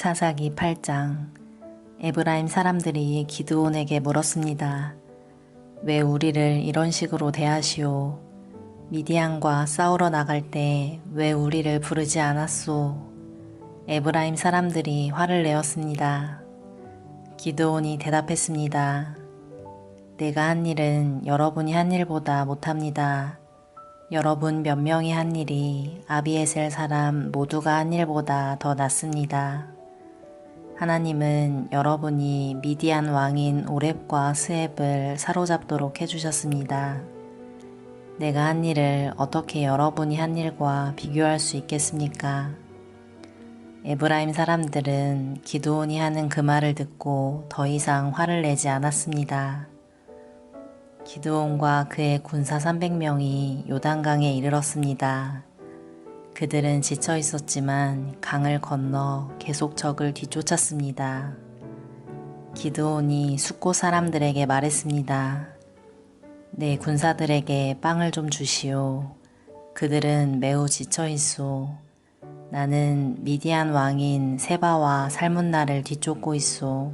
사사기 8장. 에브라임 사람들이 기드온에게 물었습니다. 왜 우리를 이런 식으로 대하시오? 미디안과 싸우러 나갈 때 왜 우리를 부르지 않았소? 에브라임 사람들이 화를 내었습니다. 기드온이 대답했습니다. 내가 한 일은 여러분이 한 일보다 못합니다. 여러분 몇 명이 한 일이 아비에셀 사람 모두가 한 일보다 더 낫습니다. 하나님은 여러분이 미디안 왕인 오렙과 스앱을 사로잡도록 해주셨습니다. 내가 한 일을 어떻게 여러분이 한 일과 비교할 수 있겠습니까? 에브라임 사람들은 기드온이 하는 그 말을 듣고 더 이상 화를 내지 않았습니다. 기드온과 그의 군사 300명이 요단강에 이르렀습니다. 그들은 지쳐 있었지만 강을 건너 계속 적을 뒤쫓았습니다. 기드온이 숫곳 사람들에게 말했습니다. 내 군사들에게 빵을 좀 주시오. 그들은 매우 지쳐 있소. 나는 미디안 왕인 세바와 살문나를 뒤쫓고 있소.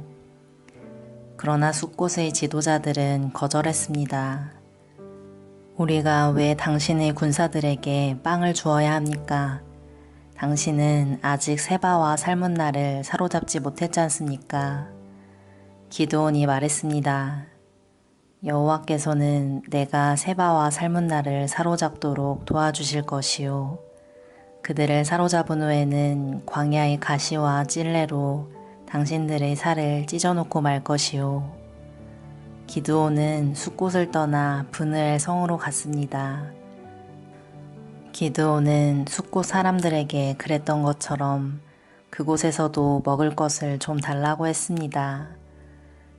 그러나 숫곳의 지도자들은 거절했습니다. 우리가 왜 당신의 군사들에게 빵을 주어야 합니까? 당신은 아직 세바와 살문나를 사로잡지 못했지 않습니까? 기드온이 말했습니다. 여호와께서는 내가 세바와 살문나를 사로잡도록 도와주실 것이요. 그들을 사로잡은 후에는 광야의 가시와 찔레로 당신들의 살을 찢어놓고 말 것이요. 기드온은 숫곳을 떠나 브느엘 성으로 갔습니다. 기드온은 숫곳 사람들에게 그랬던 것처럼 그곳에서도 먹을 것을 좀 달라고 했습니다.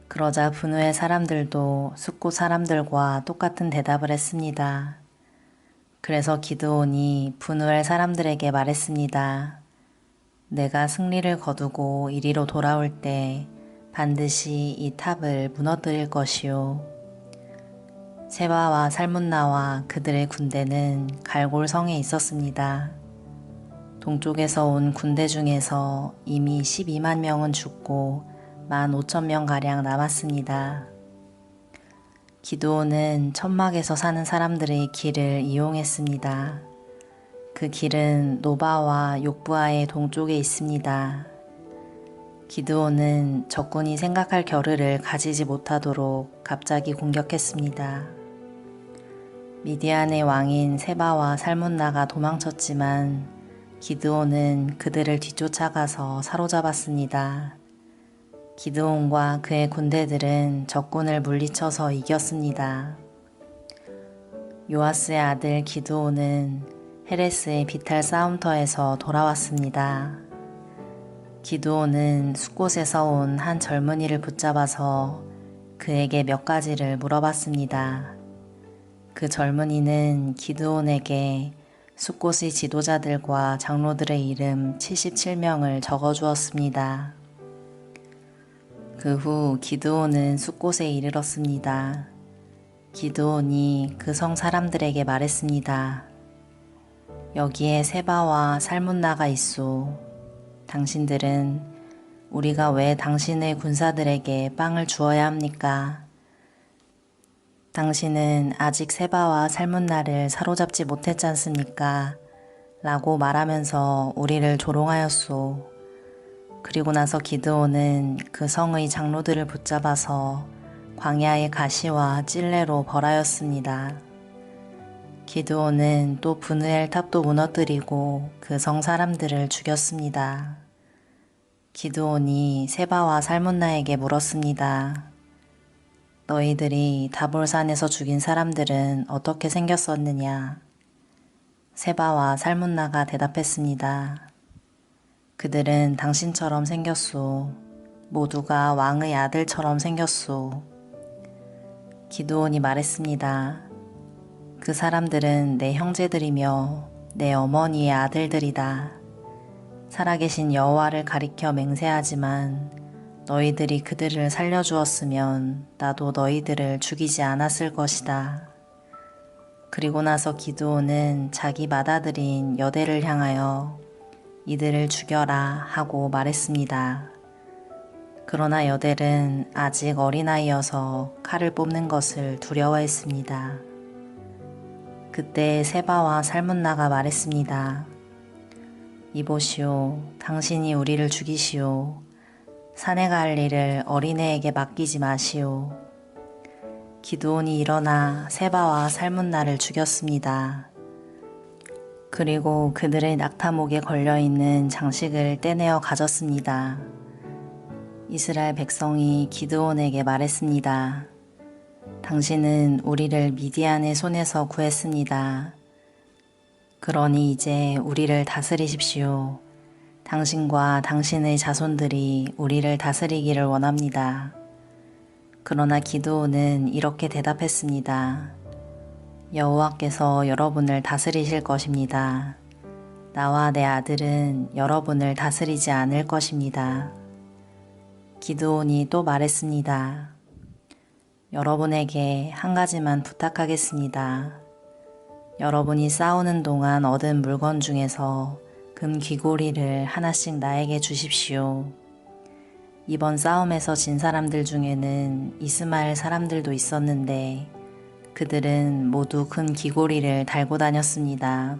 그러자 브느엘 사람들도 숫곳 사람들과 똑같은 대답을 했습니다. 그래서 기드온이 브느엘 사람들에게 말했습니다. 내가 승리를 거두고 이리로 돌아올 때 반드시 이 탑을 무너뜨릴 것이요. 세바와 살문나와 그들의 군대는 갈골성에 있었습니다. 동쪽에서 온 군대 중에서 이미 12만 명은 죽고 15,000명가량 남았습니다. 기드온은 천막에서 사는 사람들의 길을 이용했습니다. 그 길은 노바와 욕부아의 동쪽에 있습니다. 기드온은 적군이 생각할 겨를을 가지지 못하도록 갑자기 공격했습니다. 미디안의 왕인 세바와 살문나가 도망쳤지만 기드온은 그들을 뒤쫓아가서 사로잡았습니다. 기드온과 그의 군대들은 적군을 물리쳐서 이겼습니다. 요아스의 아들 기드온은 헤레스의 비탈 싸움터에서 돌아왔습니다. 기드온은 숫곳에서 온 한 젊은이를 붙잡아서 그에게 몇 가지를 물어봤습니다. 그 젊은이는 기드온에게 숫곳의 지도자들과 장로들의 이름 77명을 적어주었습니다. 그 후 기드온은 숫곳에 이르렀습니다. 기드온이 그 성 사람들에게 말했습니다. 여기에 세바와 살문나가 있소. 당신들은 우리가 왜 당신의 군사들에게 빵을 주어야 합니까? 당신은 아직 세바와 살문나를 사로잡지 못했지 않습니까? 라고 말하면서 우리를 조롱하였소. 그리고 나서 기드온은 그 성의 장로들을 붙잡아서 광야의 가시와 찔레로 벌하였습니다. 기드온은 또 브느엘 탑도 무너뜨리고 그 성 사람들을 죽였습니다. 기드온이 세바와 살문나에게 물었습니다. 너희들이 다볼산에서 죽인 사람들은 어떻게 생겼었느냐? 세바와 살문나가 대답했습니다. 그들은 당신처럼 생겼소. 모두가 왕의 아들처럼 생겼소. 기드온이 말했습니다. 그 사람들은 내 형제들이며 내 어머니의 아들들이다. 살아계신 여호와를 가리켜 맹세하지만 너희들이 그들을 살려주었으면 나도 너희들을 죽이지 않았을 것이다. 그리고 나서 기드온은 자기 맏아들인 여대를 향하여 이들을 죽여라 하고 말했습니다. 그러나 여델은 아직 어린아이여서 칼을 뽑는 것을 두려워했습니다. 그때 세바와 살문나가 말했습니다. 이보시오, 당신이 우리를 죽이시오. 사내가 할 일을 어린애에게 맡기지 마시오. 기드온이 일어나 세바와 살문나를 죽였습니다. 그리고 그들의 낙타목에 걸려있는 장식을 떼내어 가졌습니다. 이스라엘 백성이 기드온에게 말했습니다. 당신은 우리를 미디안의 손에서 구했습니다. 그러니 이제 우리를 다스리십시오. 당신과 당신의 자손들이 우리를 다스리기를 원합니다. 그러나 기드온은 이렇게 대답했습니다. 여호와께서 여러분을 다스리실 것입니다. 나와 내 아들은 여러분을 다스리지 않을 것입니다. 기드온이 또 말했습니다. 여러분에게 한 가지만 부탁하겠습니다. 여러분이 싸우는 동안 얻은 물건 중에서 금 귀고리를 하나씩 나에게 주십시오. 이번 싸움에서 진 사람들 중에는 이스마엘 사람들도 있었는데 그들은 모두 금 귀고리를 달고 다녔습니다.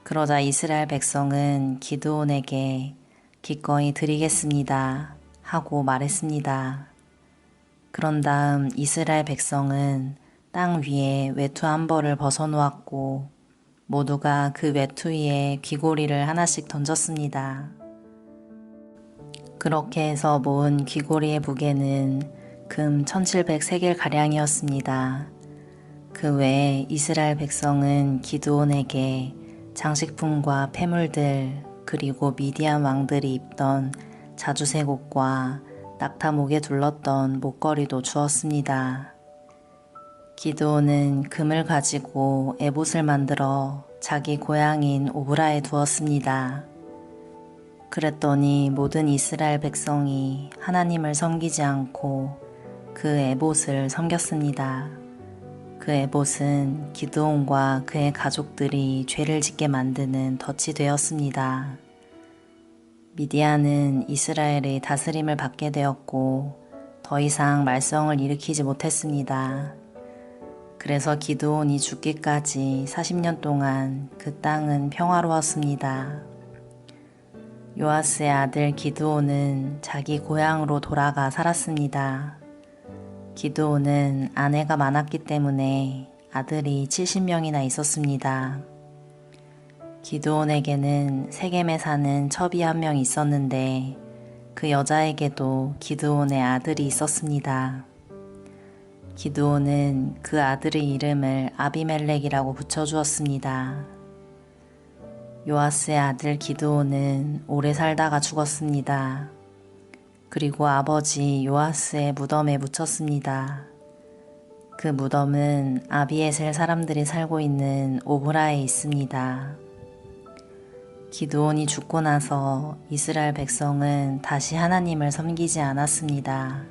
그러자 이스라엘 백성은 기드온에게 기꺼이 드리겠습니다 하고 말했습니다. 그런 다음 이스라엘 백성은 땅 위에 외투 한 벌을 벗어놓았고 모두가 그 외투 위에 귀고리를 하나씩 던졌습니다. 그렇게 해서 모은 귀고리의 무게는 금 1700세겔가량이었습니다. 그 외에 이스라엘 백성은 기드온에게 장식품과 폐물들 그리고 미디안 왕들이 입던 자주색 옷과 낙타 목에 둘렀던 목걸이도 주었습니다. 기드온은 금을 가지고 에봇을 만들어 자기 고향인 오브라에 두었습니다. 그랬더니 모든 이스라엘 백성이 하나님을 섬기지 않고 그 에봇을 섬겼습니다. 그 에봇은 기드온과 그의 가족들이 죄를 짓게 만드는 덫이 되었습니다. 미디안은 이스라엘의 다스림을 받게 되었고 더 이상 말썽을 일으키지 못했습니다. 그래서 기드온이 죽기까지 40년 동안 그 땅은 평화로웠습니다. 요아스의 아들 기드온은 자기 고향으로 돌아가 살았습니다. 기드온은 아내가 많았기 때문에 아들이 70명이나 있었습니다. 기드온에게는 세겜에 사는 첩이 한 명 있었는데 그 여자에게도 기드온의 아들이 있었습니다. 기드온은 그 아들의 이름을 아비멜렉이라고 붙여주었습니다. 요아스의 아들 기드온은 오래 살다가 죽었습니다. 그리고 아버지 요아스의 무덤에 묻혔습니다. 그 무덤은 아비에셀 사람들이 살고 있는 오브라에 있습니다. 기드온이 죽고 나서 이스라엘 백성은 다시 하나님을 섬기지 않았습니다.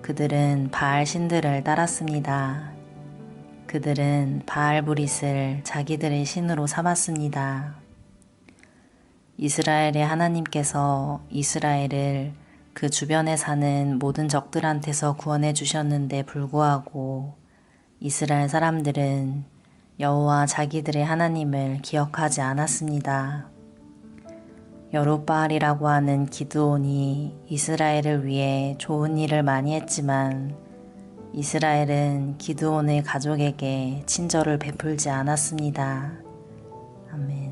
그들은 바알 신들을 따랐습니다. 그들은 바알브릿을 자기들의 신으로 삼았습니다. 이스라엘의 하나님께서 이스라엘을 그 주변에 사는 모든 적들한테서 구원해 주셨는데 불구하고 이스라엘 사람들은 여호와 자기들의 하나님을 기억하지 않았습니다. 여룻바알이라고 하는 기드온이 이스라엘을 위해 좋은 일을 많이 했지만 이스라엘은 기드온의 가족에게 친절을 베풀지 않았습니다. 아멘.